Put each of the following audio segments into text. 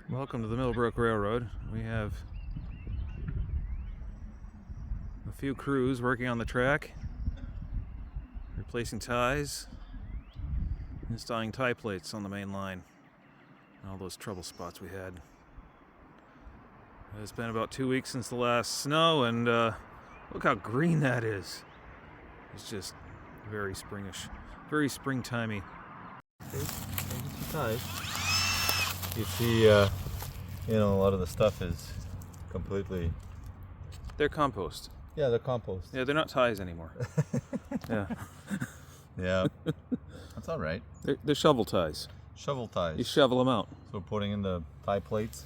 Welcome to the Mill Brook Railroad. We have a few crews working on the track, replacing ties, installing tie plates on the main line, and all those trouble spots we had. It's been about 2 weeks since the last snow, and look how green that is. It's just very springish, very springtimey. Ties. You see, a lot of the stuff is completely... They're compost. Yeah, they're compost. Yeah, they're not ties anymore. Yeah. Yeah. That's all right. They're shovel ties. Shovel ties. You shovel them out. So we're putting in the tie plates.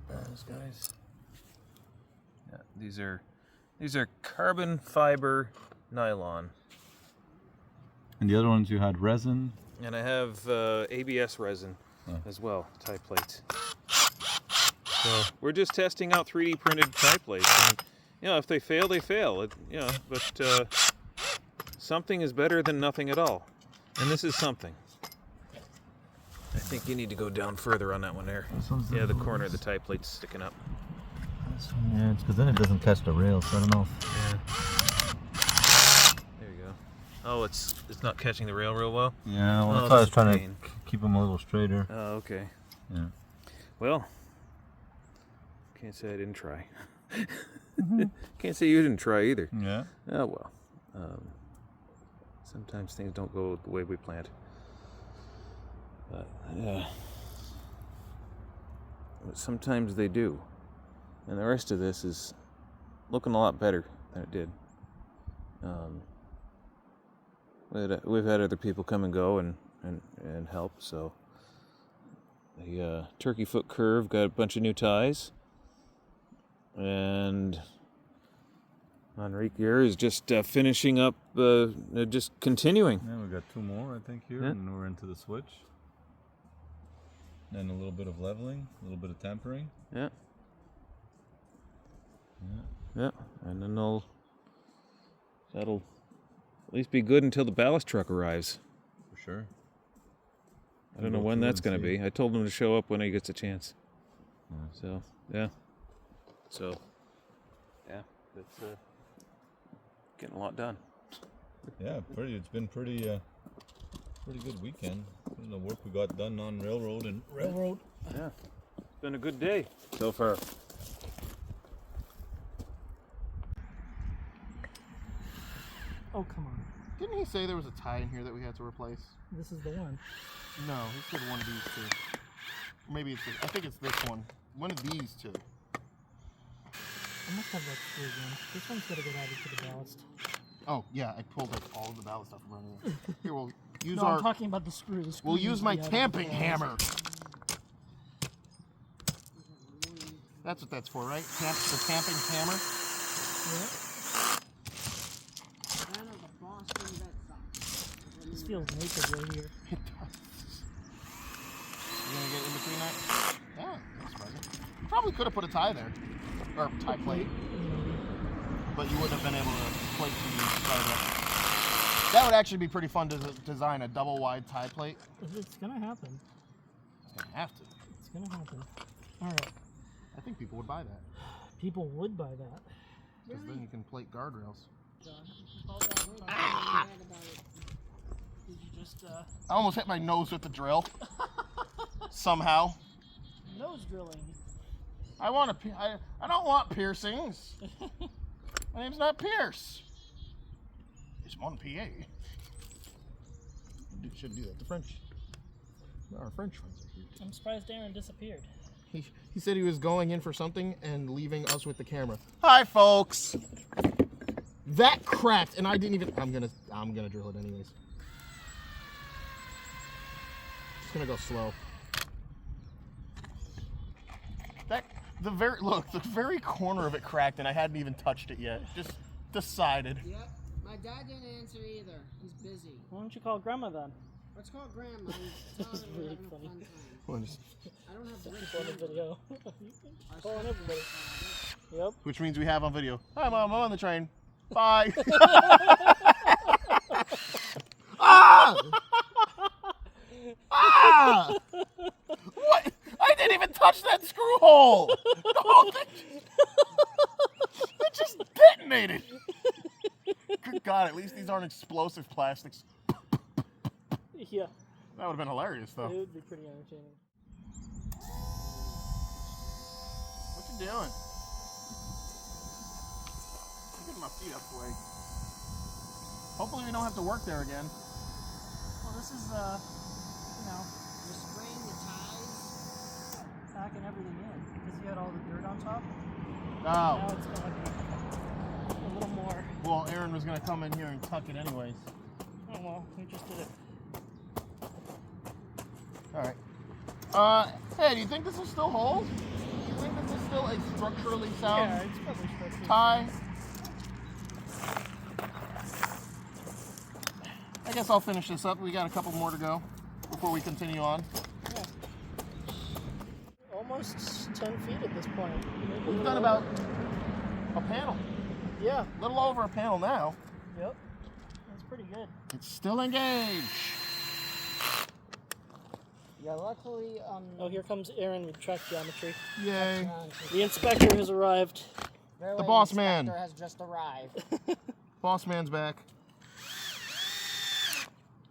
Those guys. Yeah, these are carbon fiber nylon. And the other ones you had resin. And I have ABS resin as well, tie plates. So we're just testing out 3D printed tie plates. And, if they fail, they fail. But something is better than nothing at all. And this is something. I think you need to go down further on that one there. Yeah, the corner of the tie plate's sticking up. Yeah, it's because then it doesn't catch the rail, so I don't know. Yeah. There you go. Oh, it's not catching the rail real well? Yeah, well, that's why I was trying to keep them a little straighter. Oh, okay. Yeah. Well, can't say I didn't try. Can't say you didn't try either. Yeah. Oh, well. Sometimes things don't go the way we planned. But sometimes they do. And the rest of this is looking a lot better than it did. We've had other people come and go and help, so the turkey foot curve got a bunch of new ties, and Enrique here is just finishing up, just continuing. Yeah, we've got 2 more, I think, here, and we're into the switch. And a little bit of leveling, a little bit of tempering. Yeah. And then that'll at least be good until the ballast truck arrives. For sure. I don't know when that's going to be. I told him to show up when he gets a chance. So, yeah. It's getting a lot done. Yeah, it's been pretty good weekend. The work we got done on railroad. Yeah. It's been a good day so far. Oh, come on. Didn't he say there was a tie in here that we had to replace? This is the one. No, he said one of these two. Maybe it's I think it's this one. One of these two. I must have like 3 again. This one's got to get added to the ballast. Oh, yeah, I pulled like all of the ballast stuff from running. Here, we'll use I'm talking about the screw. We'll use my tamping hammer. That's what that's for, right? The tamping hammer? Yeah. This feels naked right here. It does. You gonna get in between that? Yeah, that's surprising. You probably could have put a tie there. Or tie plate. But you wouldn't have been able to plate the side. That would actually be pretty fun to design, a double wide tie plate. It's gonna happen. It's gonna have to. It's gonna happen. Alright. I think people would buy that. People would buy that. Because then you can plate guardrails. Ah! Did you just, I almost hit my nose with the drill. Somehow. Nose drilling. I don't want piercings. My name's not Pierce. It's mon PA. Shouldn't do that. The French. Our French friends are here. I'm surprised Aaron disappeared. He said he was going in for something and leaving us with the camera. Hi, folks. That cracked, and I didn't even. I'm gonna drill it anyways. Just gonna go slow. The very corner of it cracked, and I hadn't even touched it yet. Just decided. Yep. My dad didn't answer either. He's busy. Why don't you call Grandma then? Let's call Grandma. Tell her we're having a fun time. I don't have the On the video. Calling everybody. Yep. Which means we have on video. Hi, Mom. I'm on the train. Bye. Ah! Ah! What? touch that screw hole. The whole thing. It just detonated. Good God, at least these aren't explosive plastics. Yeah. That would have been hilarious, though. It would be pretty entertaining. What you doing? I'm getting my feet up the way. Hopefully we don't have to work there again. Well, this is, you know, You're spraying the ties. packing everything in because you had all the dirt on top. Oh. Now it's going to be a little more. Well, Aaron was going to come in here and tuck it anyways. Oh, well, we just did it. Alright. Hey, do you think this will still hold? Do you think this is still a structurally sound Yeah, it's probably structured. tie? I guess I'll finish this up. We got a couple more to go before we continue on. Yeah. Almost 10 feet at this point. Maybe We've a done little about over. a panel. Yeah. A little over a panel now. Yep. That's pretty good. It's still engaged. Yeah, luckily, Oh, here comes Aaron with track geometry. Yay. The inspector has arrived. The boss man. has just arrived. Boss man's back.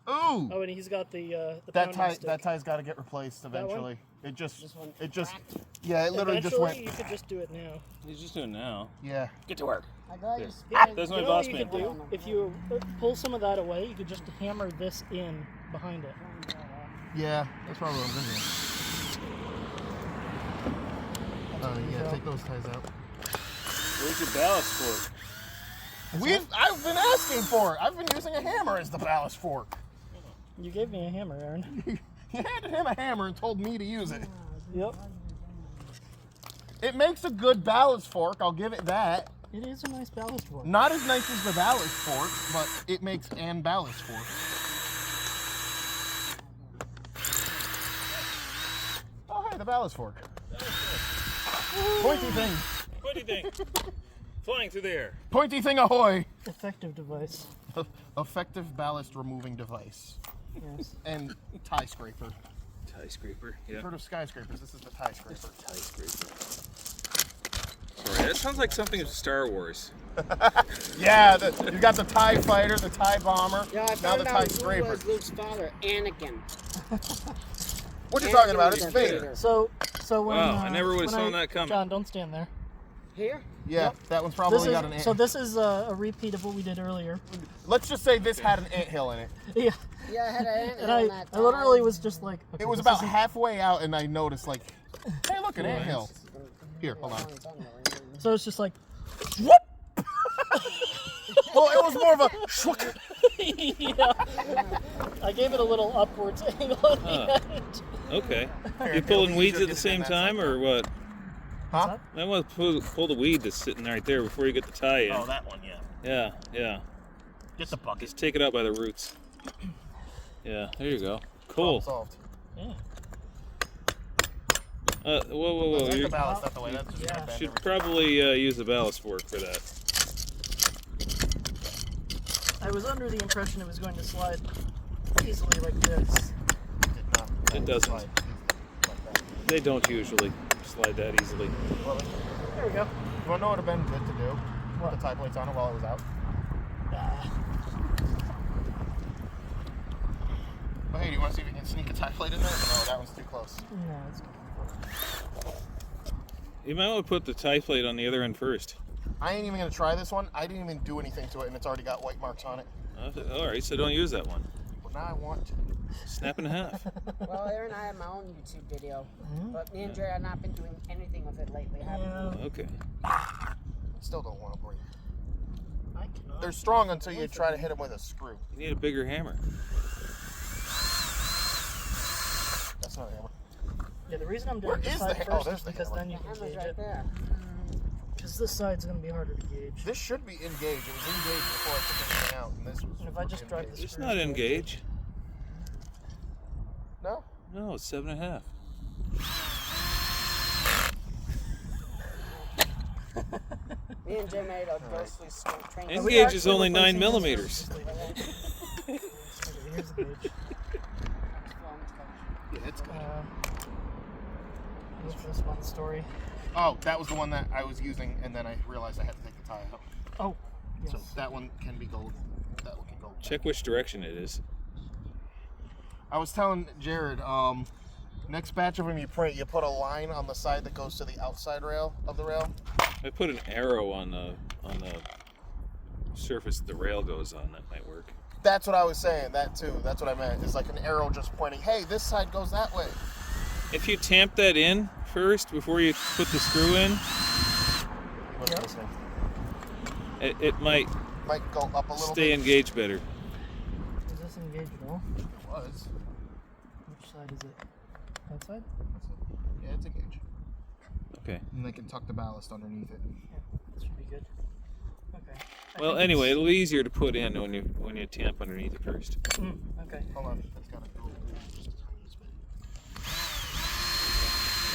Ooh! Oh, and he's got the That pounding stick. tie's got to get replaced one? eventually. It just, This one it just, cracked. yeah, it literally just Eventually, went. you could just do it now. He's just doing it now. Yeah. Get to work. I got you. There's my You know boss what you man. could do? If you pull some of that away, you could just hammer this in behind it. Yeah, that's probably what I'm doing. Yeah, take those ties out. Where's your ballast fork? I've been asking for it. I've been using a hammer as the ballast fork. You gave me a hammer, Aaron. You handed him a hammer and told me to use it. Yep. It makes a good ballast fork, I'll give it that. It is a nice ballast fork. Not as nice as the ballast fork, but it makes an ballast fork. Oh, hey, the ballast fork. Pointy thing. What do you think? Flying through the air. Pointy thing ahoy. Effective device. Effective ballast removing device. Yes. And tie scraper. Tie scraper. Yeah. Heard of skyscrapers? This is the tie scraper. Tie scraper. Sorry, that sounds like something of Star Wars. Yeah, you got the TIE fighter, the TIE bomber, Yeah, I now found the out TIE who scraper. was Luke's father, Anakin. What you talking about? It's Anakin Vader. So when Wow, I never would've when saw that coming. John, don't stand there. Here? Yeah, Yep. that one's probably This got an is, ant. so this is a repeat of what we did earlier. Let's just say this had an anthill in it. Yeah. Yeah, I had an And ant on that I literally was just like, okay, It was this about isn't- halfway out, and I noticed, like, hey, look, an anthill. Here, hold on. So it's just like, Whoop! Well, it was more of a shwook. yeah. I gave it a little upwards angle at the end. Okay. Here, You pulling here, weeds you at the should same get it in that time, or what? Huh? I want to pull the weed that's sitting right there before you get the tie in. Oh, that one, yeah. Yeah, yeah. Get the bucket. Just take it out by the roots. Yeah, there you go. Cool. Solved. Yeah. Whoa. Take You the ballast out the way. That's just Yeah. gonna bend should everything. probably use the ballast fork for that. I was under the impression it was going to slide easily like this. It doesn't. Like that. They don't usually slide that easily. Well, There we go. you want to know what would have been good to do? What? Put the tie plates on it while it was out. But hey, do you want to see if we can sneak a tie plate in there? No, that one's too close. No, it's You might want to put the tie plate on the other end first. I ain't even going to try this one. I didn't even do anything to it, and it's already got white marks on it. All right, so don't use that one. Well, now I want to. Snap in half. Well, Aaron, I have my own YouTube video, but me and Jerry have not been doing anything with it lately, have we? Yeah, Okay. Still don't want to break. I cannot. They're strong until you try to hit them with a screw. You need a bigger hammer. That's not a hammer. Yeah, the reason I'm Where doing this is the side ha- first oh, there's is the because hammer. then you The can hammer's gauge right it. there. Because this side's going to be harder to gauge. This should be engaged. It was engaged before I took anything out, and this was. And if I just drive engaged. this- It's not engage. No? No, it's 7.5. Me and Jay made a ghostly train. And- We Gauge actually is only 9 replacing this millimeters. first. Okay, here's the gauge. Yeah, it's good. this one story. Oh, that was the one that I was using, and then I realized I had to take the tie out. Oh, yes. So that one can be gold. That one can go. Check which direction it is. I was telling Jared, next batch of them you print, you put a line on the side that goes to the outside rail of the rail. I put an arrow on the surface the rail goes on. That might work. That's what I was saying. That too. That's what I meant. It's like an arrow just pointing. Hey, this side goes that way. If you tamp that in first before you put the screw in, What's listening? it might Might go up a little stay bit. engaged better. Is this engaged at all? It was. Which side is it? That side? Yeah, it's engaged. Okay. And they can tuck the ballast underneath it. Yeah, that should be good. Okay. Well, anyway, it'll be easier to put in when you tamp underneath it first. Okay. Hold on. That's gotta go.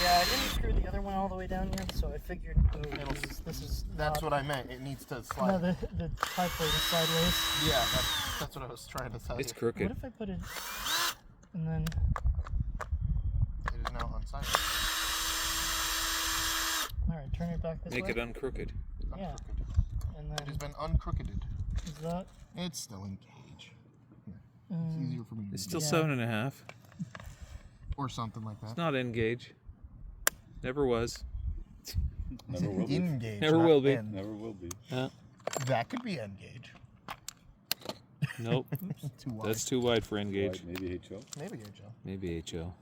Yeah, I didn't screw the other one all the way down here, so I figured this is That's not, what I meant. It needs to slide. No, the tie plate is sideways. Yeah, that's what I was trying to tell It's you. crooked. What if I put it and then It is now unsighted. alright, turn it back this Make way? it uncrooked. Yeah. And It has then been uncrooked. is that It's still engaged. It's easier for me to It's do. still 7.5. Or something like that. It's not engage. Never was. Never will be. Engaged. Never not will be. end. Never will be. That could be engage. Nope. Too wide. That's too wide for engage. Right, maybe HO. Maybe HO. Maybe HO.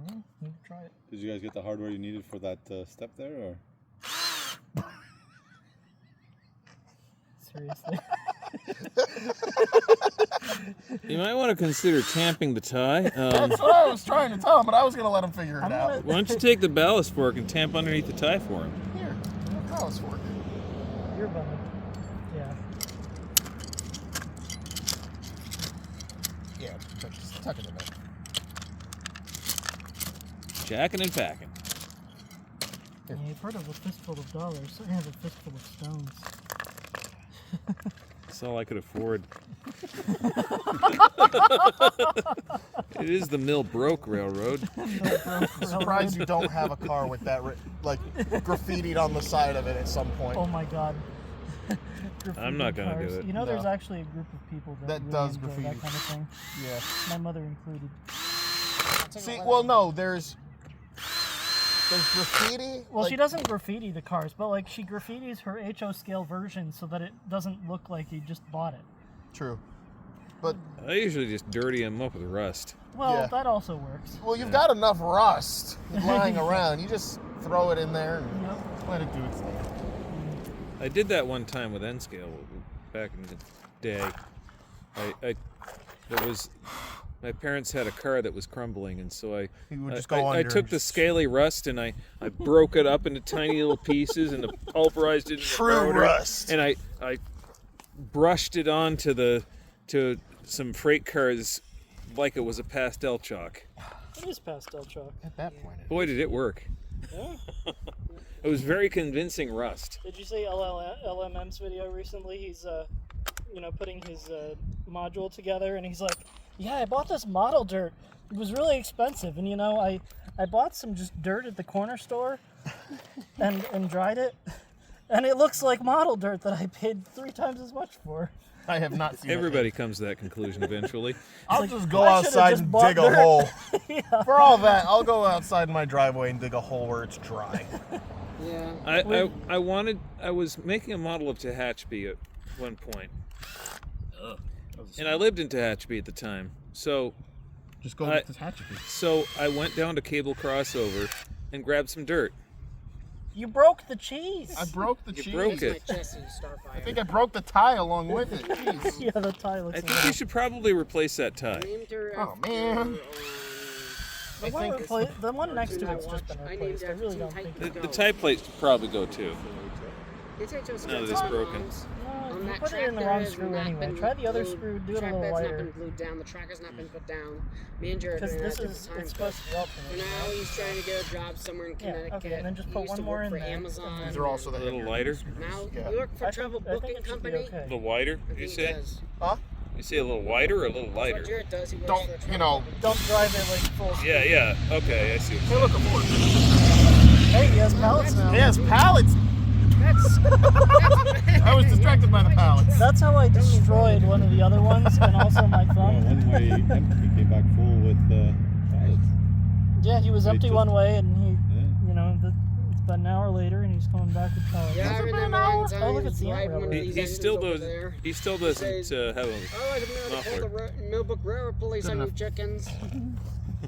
need to try it. Did you guys get the hardware you needed for that step there, or? Seriously. You might want to consider tamping the tie. That's what I was trying to tell him, but I was going to let him figure it out. Why don't you take the ballast fork and tamp underneath the tie for him? Here, that was for it. You're bumming. Yeah. Yeah, just tuck it in there. Jacking and packing. Yeah, you've heard of a fistful of dollars. I have a fistful of stones. That's all I could afford. It is the Mill Brook Railroad. I'm surprised you don't have a car with that, like, graffitied on the side of it at some point. Oh my god. I'm not gonna Graffiti do cars. it. You know, No. there's actually a group of people that really does enjoy graffiti. that kind of thing. Yeah. My mother included. See, well, no, there's graffiti. Well, like, she doesn't graffiti the cars, but like she graffitis her HO scale version so that it doesn't look like you just bought it. True. But, I usually just dirty them up with rust. Well, Yeah. that also works. well, you've got enough rust lying around. You just throw it in there and Yep. let it do its thing. I did that one time with N-scale back in the day. There was my parents had a car that was crumbling, and so You would just go I under took and the just- scaly rust and I broke it up into tiny little pieces and pulverized it in True the powder, rust. and I brushed it onto to some freight cars like it was a pastel chalk. It is pastel chalk. At that point, Boy, did it work! Yeah. It was very convincing rust. Did you see LMM's video recently? He's putting his module together, and he's like, "Yeah, I bought this model dirt. It was really expensive, and I bought some just dirt at the corner store, and dried it, and it looks like model dirt that I paid 3 times as much for." I have not seen Everybody comes to that conclusion eventually. I'll like, just go I should've outside just and bought dig a dirt. hole. For all that, I'll go outside my driveway and dig a hole where it's dry. Yeah. I was making a model of Tehachapi at one point. And I lived in Tehachapi at the time. So Just go I- with this Tehachapi. so I went down to Cable Crossover and grabbed some dirt. You broke the cheese. I broke the You cheese. broke That's it. my Jesse Starfire. I think I broke the tie along with it. Jeez. Yeah, the tie looks I like think you should probably replace that tie. Named her Oh, after, man. The I one, think the one next to I it's just watch- been I named replaced. I after really Teen don't think Titans. it The tie plates should probably go too. It's HO Now that it's broken. No, you that put it track in the there wrong has screw not anyway. been Try the other glued. screw, do it a Track little bed's not wider. been glued down. The tracker's not been put down. Me and Jared are Because doing this that at is, the time. it's supposed to be For alternate. now, he's trying to get a job somewhere in Yeah, okay, Connecticut. and then just He put used one to more work in for there. Amazon. These are also the A little heavier lighter? screws. Now, Yeah. you work for I Travel think Booking it should be Company? okay. A little wider, I you think he say? does. Huh? You say a little wider or a little That's lighter? what Jared does. He works Don't, for a you travel know, company. Don't drive it like full speed. Yeah, okay, I see. hey, look, a fork. great. He has pallets now. He has pallets. That's I was distracted by the pallets. That's how I destroyed one of the other ones, and also my Well, thumb. one way empty, he came back full with pallets. Yeah, he was empty just- one way, and he, Yeah. you know, it's about an hour later, and he's coming back with pallets. Yeah, I remember one time Oh, look, he it's was the riding ant one of railroad. these He engines still over does. there. He still doesn't have a. Oh, I didn't know how to Muffler. call the Mill Brook Railroad police Good on you enough. chickens.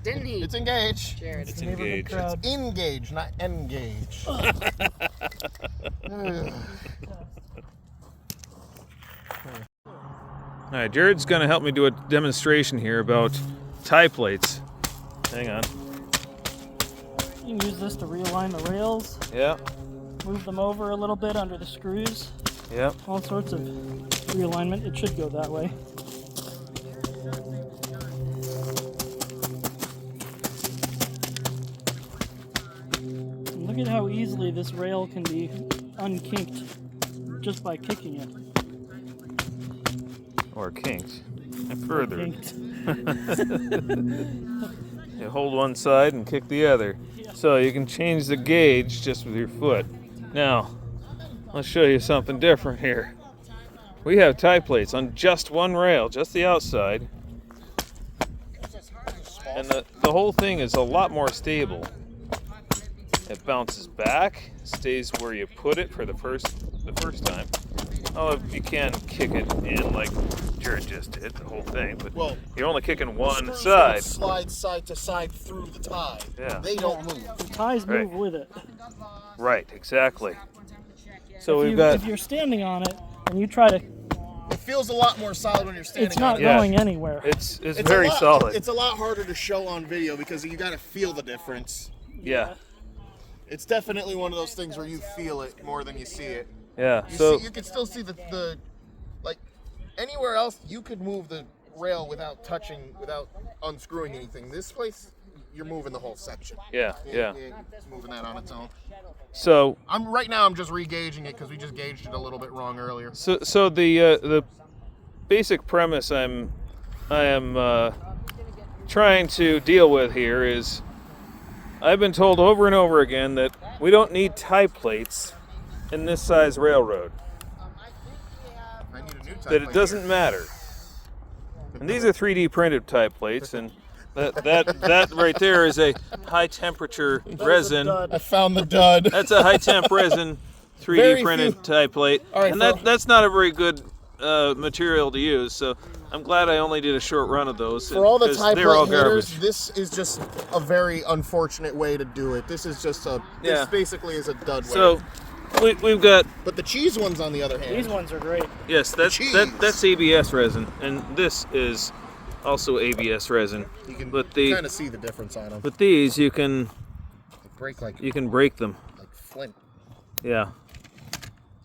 Didn't he? It's engaged. Jared. It's The neighborhood engaged. crowd. Engage, not engage. All right, Jared's going to help me do a demonstration here about tie plates. Hang on. You can use this to realign the rails, Yeah. move them over a little bit under the screws, Yeah. all sorts of realignment. It should go that way. And look at how easily this rail can be unkinked just by kicking it. Or kinked. And further. Kinked. You hold one side and kick the other. So you can change the gauge just with your foot. Now, let's show you something different here. We have tie plates on just one rail, just the outside. And the whole thing is a lot more stable. It bounces back, stays where you put it for the first time. Oh, you can kick it in like Jared just did, the whole thing, but Well, you're only kicking one Screws side. don't slide side to side through the tie. Yeah. They don't move. The ties Right. move with it. Right, exactly. So if we've got if you're standing on it and you try to, It feels a lot more solid when you're standing it's not on it. Yeah. going anywhere. it's It's very a lot, solid. It's a lot harder to show on video because you got to feel the difference. Yeah, It's definitely one of those things where you feel it more than you see it. yeah. You So see, you can still see the like anywhere else you could move the rail without unscrewing anything. This place, you're moving the whole section. yeah. You ain't moving that on its own. So Right now I'm just re-gauging it because we just gauged it a little bit wrong earlier. so the basic premise I am trying to deal with here is I've been told over and over again that we don't need tie plates in this size railroad. I need a new type. That it doesn't matter. And these are 3D printed tie plates, and that right there is a high temperature resin. dud. I found the dud. That's a high temp resin 3D Very printed few- tie plate, All right, and Phil. that's not a very good material to use. So I'm glad I only did a short run of those. For all the because tie they're all plate haters, garbage. this is just a very unfortunate way to do it. This is just Yeah. this basically is a dud way. So we've got But the cheese ones, on the other hand, These ones are great. yes, that's cheese. that's ABS resin, and this is also ABS resin. you can but kind of see the difference on them. But these you can Break like break them. flint. Yeah.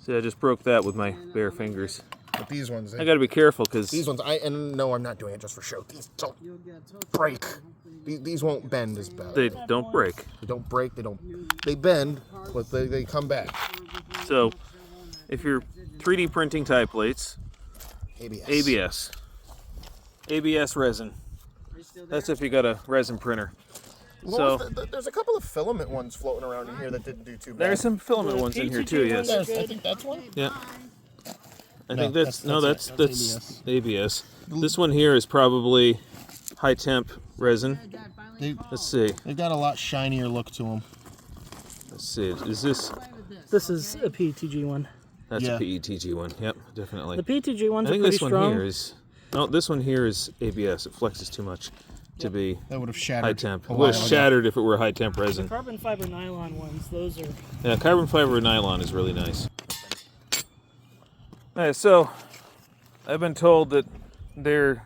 See, I just broke that with my bare fingers. But these ones, I got to be careful because these ones, and no, I'm not doing it just for show. These don't break. These won't bend as bad. they don't break. They don't break. They bend, but they come back. So, if you're 3D printing tie plates, ABS resin. That's if you got a resin printer. Well, So there's a couple of filament ones floating around in here that didn't do too bad. there's some filament ones in here too. PTG Yes. ones I think that's one. Yeah. I No, think that's that's ABS. This one here is probably high temp resin. Let's see. They've got a lot shinier look to them. Let's see. Is this? This is a PTG one. That's Yeah. a PETG one. Yep, definitely. The PTG ones I are think pretty this one strong. here is. No, this one here is ABS. It flexes too much to be That would have shattered. high temp. a It while would have ago. shattered if it were high temp resin. Carbon fiber nylon ones, those are. Yeah, carbon fiber nylon is really nice. Alright, so I've been told that the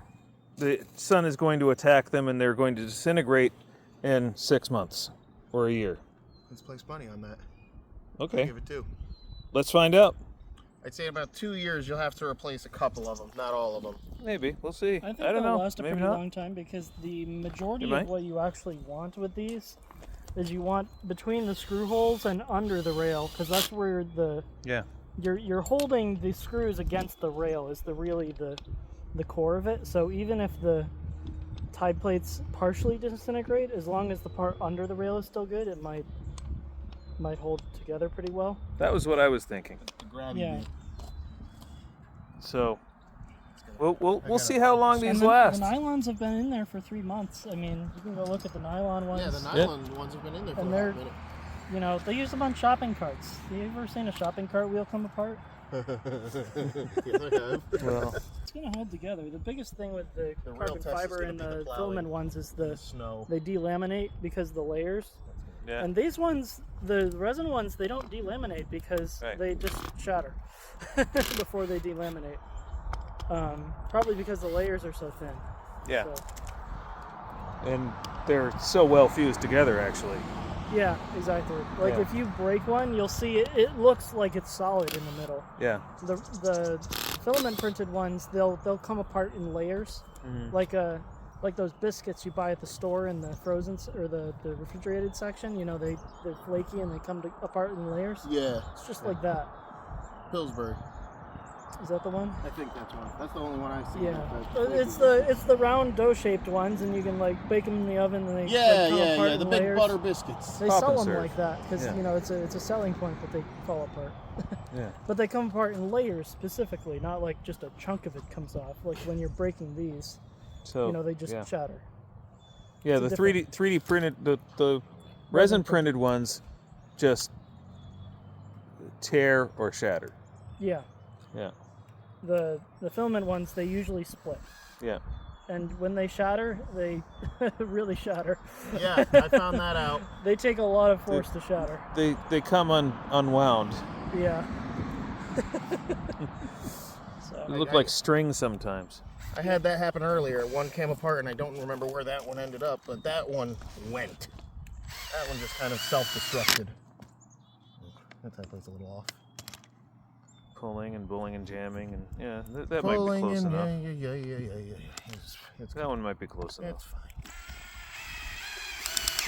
sun is going to attack them and they're going to disintegrate in 6 months or a year. Let's place money on that. Okay, Give it 2. let's find out. I'd say in about 2 years you'll have to replace a couple of them, not all of them. Maybe we'll see. I think I don't they'll know. last a Maybe pretty not. long time because the majority They might. of what you actually want with these is you want between the screw holes and under the rail, because that's where Yeah. you're holding the screws against the rail is really the core of it. So even if the tie plates partially disintegrate, as long as the part under the rail is still good, it might might hold together pretty well. That was what I was thinking. Yeah. So we'll see how long these last. The nylons have been in there for 3 months. I mean, you can go look at the nylon ones. Yeah, the nylon ones have been in there for a minute. You know, they use them on shopping carts. You ever seen a shopping cart wheel come apart? Yes, I have. Well, It's gonna hold together. The biggest thing with the The real carbon test is fiber gonna and be the the plowing. filament ones is the Snow. they delaminate because of the layers. yeah. And these ones, the resin ones, they don't delaminate because Right. they just shatter before they delaminate. Probably because the layers are so thin. Yeah. So, And they're so well fused together, actually. yeah, exactly. Like Yeah. if you break one, you'll see it looks like it's solid in the middle. Yeah. The filament printed ones, they'll come apart in layers, like those biscuits you buy at the store in the frozen or the refrigerated section. You know, they're flaky and they come apart in layers. Yeah, It's just like that. Pillsbury. Is that the one? I think that's one. That's the only one I've seen. Yeah, that's it's the round dough-shaped ones, and you can like bake them in the oven, and they Yeah, come apart yeah. in The big layers. butter biscuits. They Pop sell and them serve. like that because Yeah. you know it's a selling point that they fall apart. Yeah. But they come apart in layers specifically, not like just a chunk of it comes off. Like when you're breaking these, So you know, they just yeah. shatter. Yeah, It's the a 3D printed the resin printed ones just tear or shatter. Yeah. Yeah. The filament ones, they usually split, Yeah. and when they shatter, they really shatter. Yeah, I found that out. They take a lot of force to shatter. They come unwound. Yeah. So. They look like string sometimes. I had that happen earlier. One came apart, and I don't remember where that one ended up, but that one went. That one just kind of self-destructed. That type was a little off. Pulling and bulling and jamming and yeah, that might be close enough. Yeah. It's That one might be close It's enough.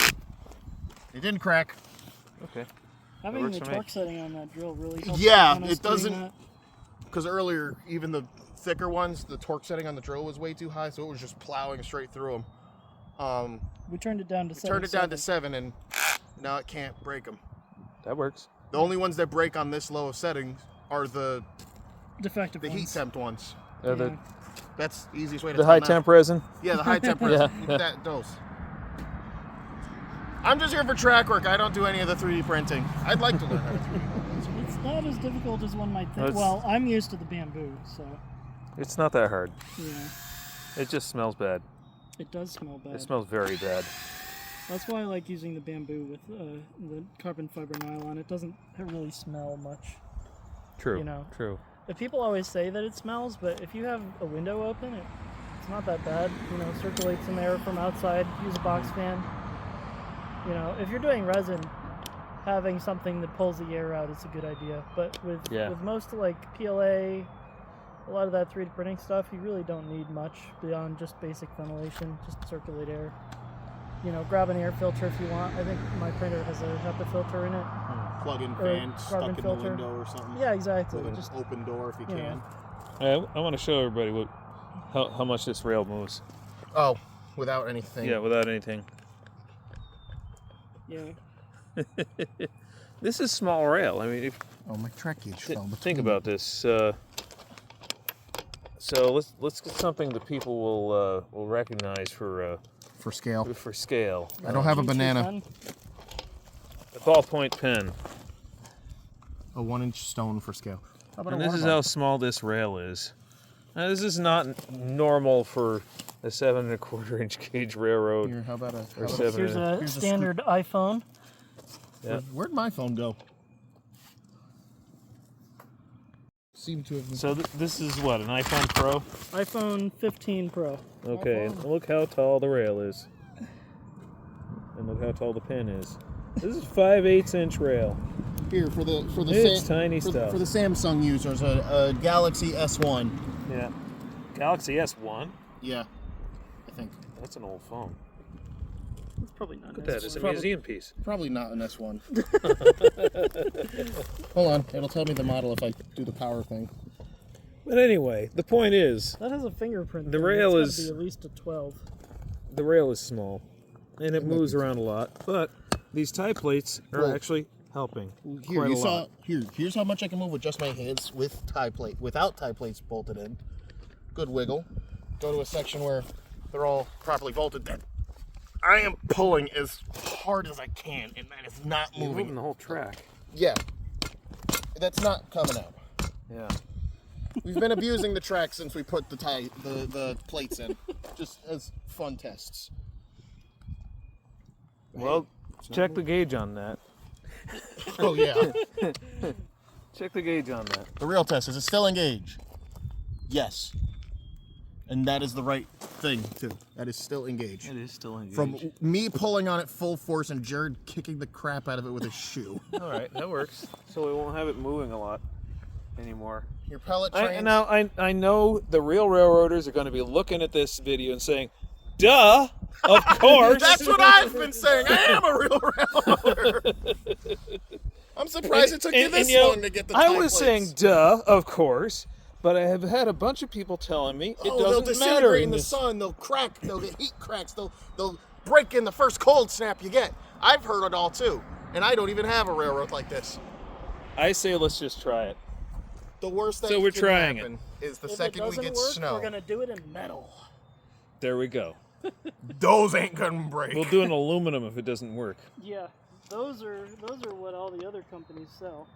fine. It didn't crack. Okay. Having works the for me. torque setting on that drill really helps. Yeah, when I was it doesn't- doing that. Because earlier, even the thicker ones, the torque setting on the drill was way too high, so it was just plowing straight through them. We turned it down to 7. Turned it down to 7, and now it can't break them. That works. The only ones that break on this low of settings are the defective heat ones. temp ones. The That's the easiest way to the tell high now. temp resin. Yeah, the high temp resin. Yeah. That those. I'm just here for track work. I don't do any of the 3D printing. I'd like to learn how to 3D print. It's not as difficult as one might think. It's- Well, I'm used to the bamboo, so It's not that hard. yeah, It just smells bad. it does smell bad. It smells very bad. That's why I like using the bamboo with the carbon fiber nylon. It doesn't really smell much. True. You know. True. People always say that it smells, but if you have a window open, it's not that bad. You know, circulate some air from outside. Use a box fan. You know, if you're doing resin, having something that pulls the air out is a good idea. But with most like PLA, a lot of that 3D printing stuff, you really don't need much beyond just basic ventilation. Just circulate air. You know, grab an air filter if you want. I think my printer has a HEPA filter in it. Plug-in Or fan carbon stuck in the filter. window or something. Yeah, exactly. With an Just open door if you yeah. can. I want to show everybody how much this rail moves. Oh, without anything. Yeah, without anything. yeah. This is small rail. I mean, if Oh, my track gauge fell between. think about this. So let's get something that people will recognize for scale. scale. I don't have a G2 banana. pen. A ballpoint pen. A 1-inch stone for scale. How about And a this water is bottle? how small this rail is. Now, this is not normal for a 7 1/4 inch gauge railroad. Here, how about a... Or 7 Here's a Here's a standard iPhone. Yeah. Where'd my phone go? Seem to have... So this is what, an iPhone Pro? iPhone 15 Pro. Okay, and look how tall the rail is. And look how tall the pen is. This is 5/8 inch rail. Here, for the It's tiny stuff. For the Samsung users, a Galaxy S1. Yeah. Galaxy S1? Yeah, I think. That's an old phone. It's probably not. Look at that, it's a museum piece. Probably not an S1. Hold on, it'll tell me the model if I do the power thing. But anyway, the point is, That has a fingerprint. The thing. rail It's is- gotta be at least a 12. the rail is small. And it moves around a lot. But these tie plates are Well- actually helping. Here, quite you a saw. lot. Here's how much I can move with just my hands with tie plate, without tie plates bolted in. Good wiggle. Go to a section where they're all properly bolted. Then I am pulling as hard as I can, and that is not You're moving. moving the whole track. Yeah, that's not coming out. Yeah. We've been abusing the track since we put the plates in, just as fun tests. Well, check the gauge on that. Oh yeah. Check the gauge on that. The real test, is it still engaged? Yes. And that is the right thing too. That is still engaged. It is still engaged. From me pulling on it full force and Jared kicking the crap out of it with his shoe. All right, that works. So we won't have it moving a lot anymore. Your pellet trains. I know the real railroaders are going to be looking at this video and saying, "Duh, of course." That's what I've been saying. I am a real railroader. I'm surprised it took you this long to get the I tie was plates. saying, "Duh, of course," but I have had a bunch of people telling me it they'll doesn't matter disintegrate in in the this. sun. They'll crack. They'll get heat cracks. They'll break in the first cold snap you get. I've heard it all too, and I don't even have a railroad like this. I say let's just try it. The worst thing So that we're can trying happen is the If second it we doesn't get work, snow. we're gonna do it in metal. There we go. Those ain't gonna break. We'll do an aluminum if it doesn't work. Yeah, those are what all the other companies sell.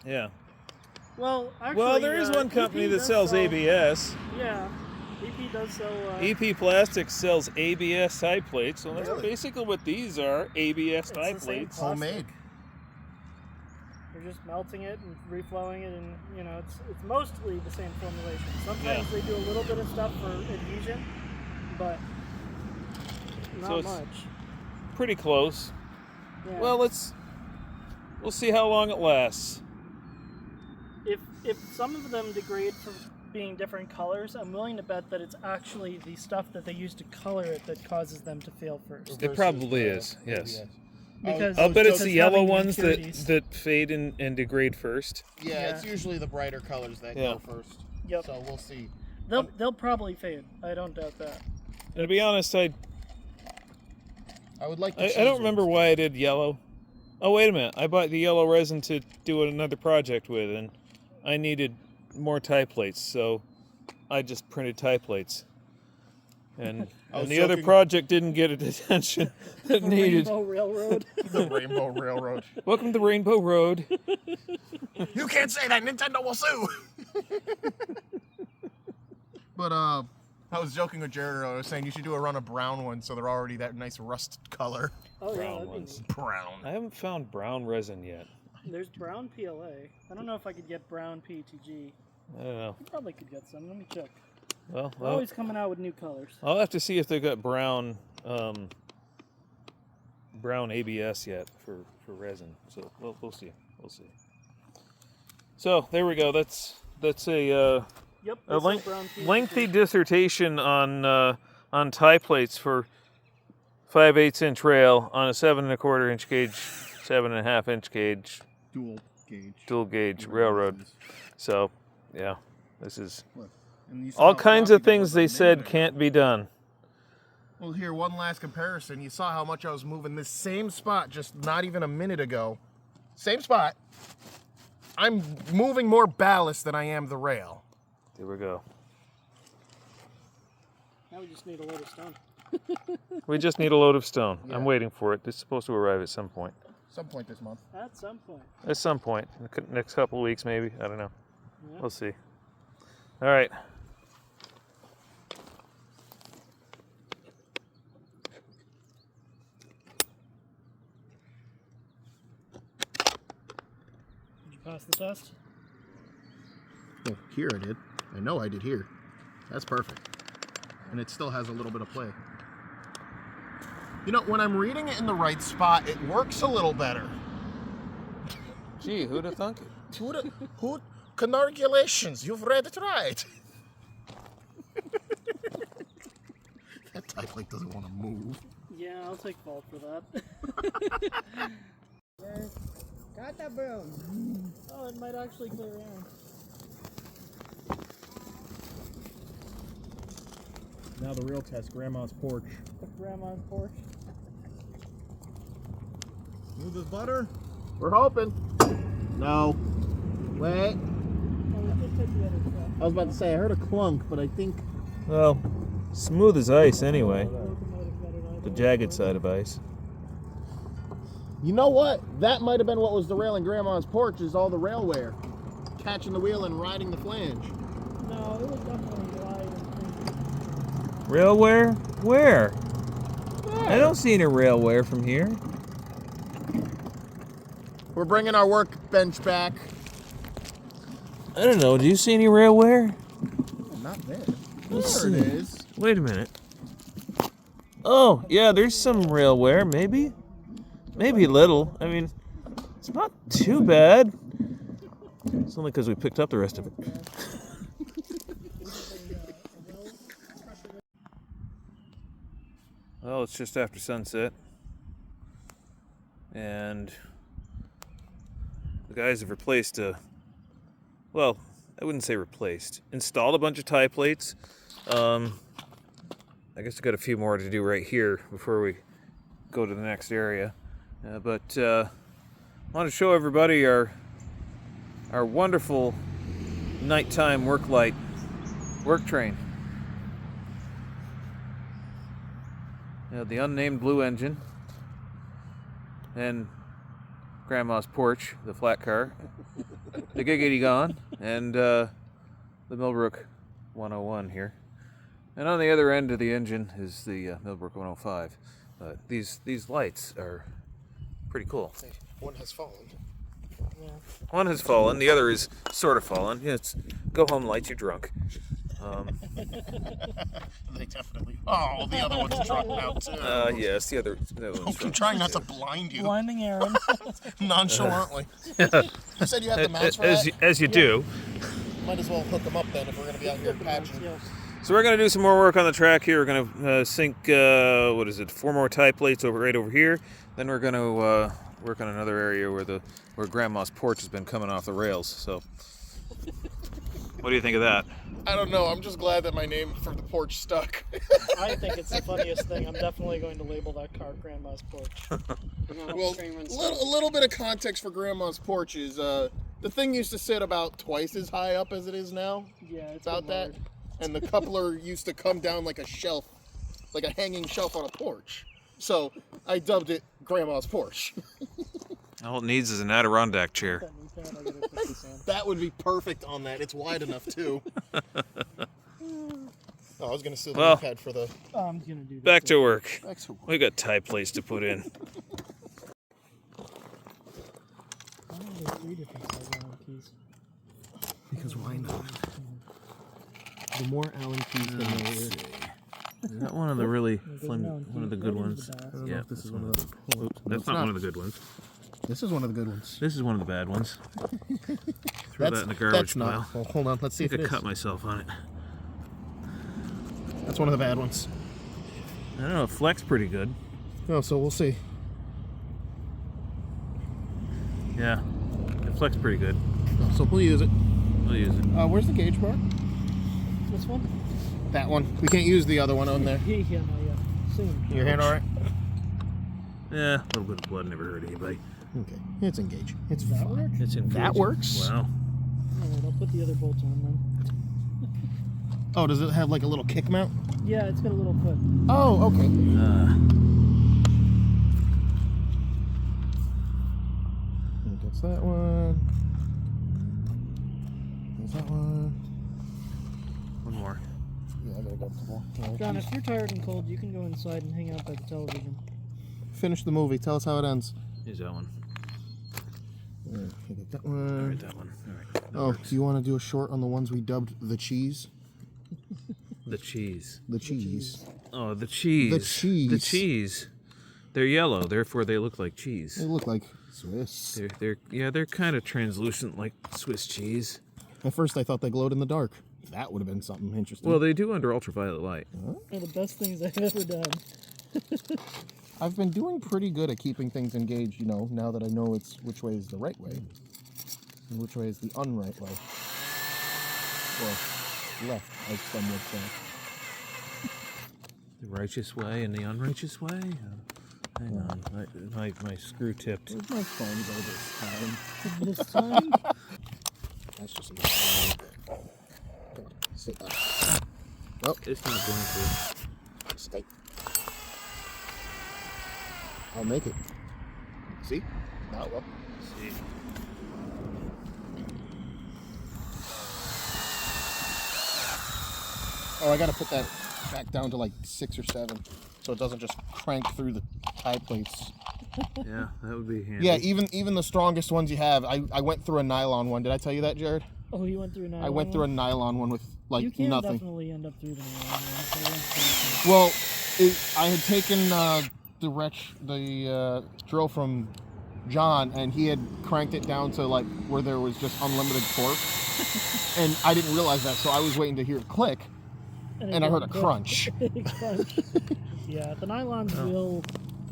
Yeah. Well, actually, Well, there is one company EP that does sells sell- ABS. Yeah, EP does sell. EP Plastics sells ABS tie plates. So that's Really? basically what these are, ABS It's tie the same plates. plastic. Homemade. They're just melting it and reflowing it, and it's mostly the same formulation. Sometimes Yeah. they do a little bit of stuff for adhesion, but not So it's- much. Pretty close. Yeah. Well, we'll see how long it lasts. if some of them degrade from being different colors, I'm willing to bet that it's actually the stuff that they use to color it that causes them to fail first. It probably is, yes. Because I'll bet it's because the yellow having ones impurities. that fade and degrade first. Yeah, it's usually the brighter colors that Yeah. go first. Yep. So we'll see. They'll probably fade. I don't doubt that. And to be honest, I I would like to don't remember why I did yellow. Oh, wait a minute. I bought the yellow resin to do another project with, and I needed more tie plates, so I just printed tie plates. And, was and the other joking- project didn't get the attention that needed. Rainbow Railroad. the Rainbow Railroad. Welcome to Rainbow Road. You can't say that. Nintendo will sue. But I was joking with Jared. I was saying you should do a run of brown ones, so they're already that nice rust color. Oh yeah, Brown that'd be ones. neat. Brown. I haven't found brown resin yet. There's brown PLA. I don't know if I could get brown PETG. I don't know. I probably could get some. Let me check. Well, They're always coming out with new colors. I'll have to see if they've got brown brown ABS yet for resin. So we'll see. We'll see. So there we go. That's a Yep. a they sell brown PETG. lengthy dissertation on tie plates for 5/8 inch rail on a 7 1/4 inch gauge, 7 1/2 inch gauge, dual gauge railroad. So yeah, this is And you saw all how kinds floppy of that things was they a said minute ago. can't be done. Well, here, one last comparison. You saw how much I was moving this same spot just not even a minute ago. Same spot. I'm moving more ballast than I am the rail. There we go. Now we just need a load of stone. We just need a load of stone. Yeah. I'm waiting for it. It's supposed to arrive at some point. Some point this month. At some point. At some point. In the next couple of weeks, maybe. I don't know. Yeah. We'll see. All right. Did you pass the test? Oh, here I did. I know I did here. That's perfect. And it still has a little bit of play. You know, when I'm reading it in the right spot, it works a little better. Gee, who'd have thunk it? Congratulations, you've read it right. That tie plate doesn't want to move. Yeah, I'll take fault for that. Got the broom. Oh, it might actually clear air. Now the real test, Grandma's porch. The grandma's porch. Smooth as butter. We're hoping. No. Wait. I was about to say, I heard a clunk, but I think... Well, smooth as ice anyway. The jagged side of ice. You know what? That might have been what was derailing Grandma's porch, is all the rail wear. Catching the wheel and riding the flange. No, it was definitely wide and Rail wear? Where? I don't see any rail wear from here. We're bringing our workbench back. I don't know. Do you see any rail wear? Not there. Let's There see. it is. Wait a minute. Oh, yeah, there's some rail wear, maybe. Maybe little. I mean, it's not too bad. It's only because we picked up the rest of it. Well, it's just after sunset. And the guys have replaced well, I wouldn't say replaced. Installed a bunch of tie plates. I guess we got a few more to do right here before we go to the next area. But I want to show everybody our wonderful nighttime work light work train. The unnamed blue engine and Grandma's porch, the flat car, the Giggity Gone, and the Mill Brook 101 here. And on the other end of the engine is the Mill Brook 105. These lights are pretty cool. One has fallen. One has fallen, the other is sort of fallen. Yeah, it's go home lights, you're drunk. They definitely... Oh, the other one's drunk now, too. Yes, the other one's I'm trying not to blind you. blinding Aaron. Nonchalantly. You said you had the mounts for that? as you do. Might as well hook them up then if we're going to be out here patching. Yes. So we're going to do some more work on the track here. We're going to sink, 4 more tie plates right over here. Then we're going to work on another area where Grandma's porch has been coming off the rails. So, what do you think of that? I don't know. I'm just glad that my name for the porch stuck. I think it's the funniest thing. I'm definitely going to label that car Grandma's porch. Well, a little bit of context for Grandma's porch is the thing used to sit about twice as high up as it is now. Yeah, it's About that. And the coupler used to come down like a shelf, like a hanging shelf on a porch. So I dubbed it Grandma's porch. All it needs is an Adirondack chair. That would be perfect on that. It's wide enough too. Oh, I was gonna steal the Well, pad for the. I'm gonna do this. Back to work. Back to work. We got tie plates to put in. Why are there 3 different size Allen keys? Because why not? The more Allen keys, the merrier. Is that one of the really Allen one of the keys. good Right ones? into the back. I don't know Yeah, if this is one one of of the. the. Oops, that's not one of the good ones. This is one of the good ones. This is one of the bad ones. Throw that in the garbage That's pile. not. Well, hold on. Let's see I if think it I is. cut myself on it. That's one of the bad ones. I don't know. It flexed pretty good. Oh, so we'll see. Yeah, it flexed pretty good. Oh, so we'll use it. We'll use it. Where's the gauge bar? This one? That one. We can't use the other one on there. Yeah, no, yeah. Soon. Your hand all right? Yeah, a little bit of blood never hurt anybody. Okay. It's engaged. It's Does that fine. work? It's in. That works? Wow. Alright, I'll put the other bolts on then. Oh, does it have like a little kick mount? Yeah, it's got a little foot. Oh, okay. That's that one. There's that one. One more. Yeah, I gotta go some more. John, if you're tired and cold, you can go inside and hang out by the television. Finish the movie. Tell us how it ends. Here's that one. You get that All one. right, that one. All right. That Oh, works. do you want to do a short on the ones we dubbed the cheese? The cheese. The cheese. Oh, the cheese. The cheese. The cheese. They're yellow, therefore they look like cheese. They look like Swiss. They're kind of translucent like Swiss cheese. At first, I thought they glowed in the dark. That would have been something interesting. Well, they do under ultraviolet light. One of the best things I've ever done. I've been doing pretty good at keeping things engaged, you know, now that I know it's which way is the right way and which way is the unright way. Or left, as some would say. The righteous way and the unrighteous way. Hang on, my screw tipped. Where's my phone go this time? This time? That's just a mistake. Come on, sit down. Nope. It's not going to. Stay. I'll make it. See? Now it will. See. Oh, I gotta put that back down to like 6 or 7, so it doesn't just crank through the tie plates. Yeah, that would be handy. Yeah, even the strongest ones you have. I went through a nylon one. Did I tell you that, Jared? Oh, you went through a nylon. I went through a nylon one with like You can nothing. definitely end up through the nylon one. Well, I had taken the drill from John, and he had cranked it down to like where there was just unlimited torque, and I didn't realize that, so I was waiting to hear it click, and I heard a crunch. Crunch. Yeah, the nylons will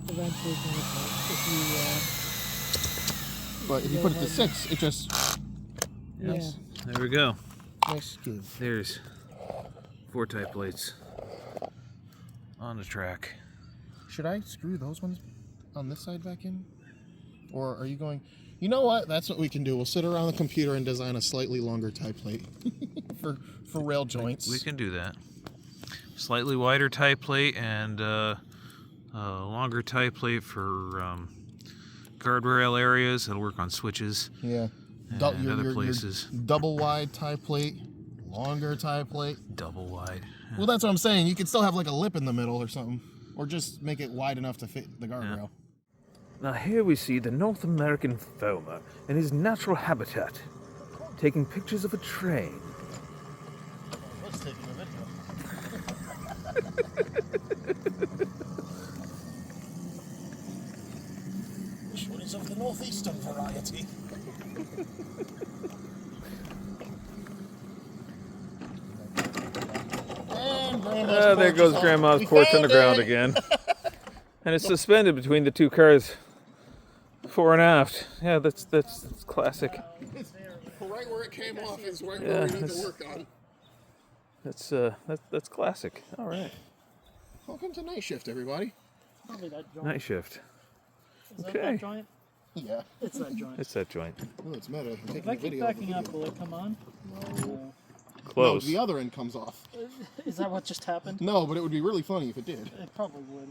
eventually come apart if But if you put it to 6, it just you. nice, There we go. nice give. There's 4 tie plates on the track. Should I screw those ones on this side back in? Or are you going... You know what? That's what we can do. We'll sit around the computer and design a slightly longer tie plate for rail joints. We can do that. Slightly wider tie plate and a longer tie plate for guardrail areas. That'll work on switches. Yeah. And other places. Your double wide tie plate, longer tie plate. Double wide. Well, that's what I'm saying. You could still have like a lip in the middle or something. Or just make it wide enough to fit the guardrail. Now here we see the North American Foma in his natural habitat, taking pictures of a train. Let's take a video. This one is of the northeastern variety. There goes Grandma's porch on the ground again. And it's suspended between the 2 cars, fore and aft. Yeah, that's classic. Right where it came off is right Yeah, where we need to work on. That's classic. All right. Welcome to night shift, everybody. Probably that joint. Night shift. Is that Okay. that joint? Yeah. It's that joint. It's that joint. Oh, it's meta. I'm taking If I a keep video of the backing up, video. will it come on? No. Close. No, the other end comes off. Is that what just happened? No, but it would be really funny if it did. It probably would.